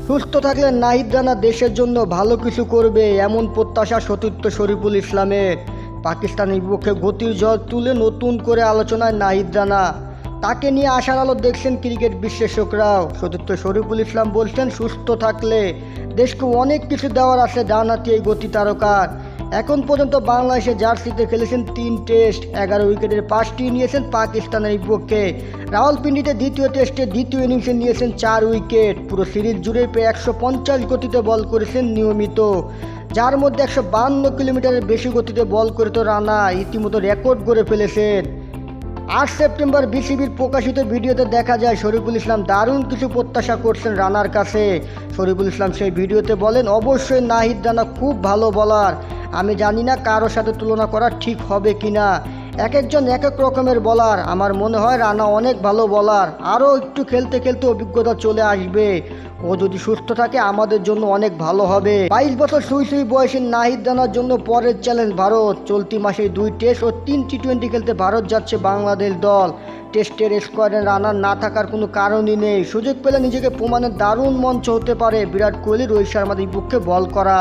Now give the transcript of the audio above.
সুস্থ থাকলে নাহিদ রানা দেশের জন্য ভালো কিছু করবে এমন প্রত্যাশা সতীর্থ শরীফুল ইসলামের। পাকিস্তানের বিপক্ষে গতির জল তুলে নতুন করে আলোচনায় নাহিদ রানা, তাকে নিয়ে আশার আলো দেখছেন ক্রিকেট বিশ্লেষকরাও। সতীর্থ শরীফুল ইসলাম বলছেন, সুস্থ থাকলে দেশকে অনেক কিছু দেওয়ার আছে ডানহাতি এই গতি তারকার। এখন পর্যন্ত বাংলাদেশে জার্সিতে খেলেছেন 3 টেস্ট, 11 উইকেটের 5টি নিয়েছেন পাকিস্তানের বিপক্ষে। রাওয়ালপিন্ডিতে দ্বিতীয় টেস্টে দ্বিতীয় ইনিংসে নিয়েছেন 4 উইকেট। পুরো সিরিজ জুড়ে প্রায় 150 গতিতে বল করেছেন নিয়মিত, যার মধ্যে 152 কিলোমিটারের বেশি গতিতে বল করে তো রানা ইতিমধ্যে রেকর্ড করে ফেলেছেন। 8 সেপ্টেম্বর বিসিবির প্রকাশিত ভিডিওতে দেখা যায় শরীফুল ইসলাম দারুণ কিছু প্রত্যাশা করছেন রানার কাছে। শরীফুল ইসলাম সেই ভিডিওতে বলেন, অবশ্যই নাহিদ রানা খুব ভালো বলার, আমি জানি না কারোর সাথে তুলনা করা ঠিক হবে কিনা, এক একজন এক এক রকমের বলার। আমার মনে হয় রানা অনেক ভালো বলার, আরও একটু খেলতে খেলতে অভিজ্ঞতা চলে আসবে। ও যদি সুস্থ থাকে আমাদের জন্য অনেক ভালো হবে। 22 বছর সুই সুই বয়সী নাহিদ রানার জন্য পরের চ্যালেঞ্জ ভারত। চলতি মাসে 2 টেস্ট ও 3 টি20 খেলতে ভারত যাচ্ছে বাংলাদেশ দল। টেস্টের স্কোয়াডে রানার না থাকার কোনো কারণই নেই। সুযোগ পেলে নিজেকে প্রমাণের দারুণ মঞ্চ হতে পারে বিরাট কোহলি, রোহিত শর্মাদের বিপক্ষে বল করা।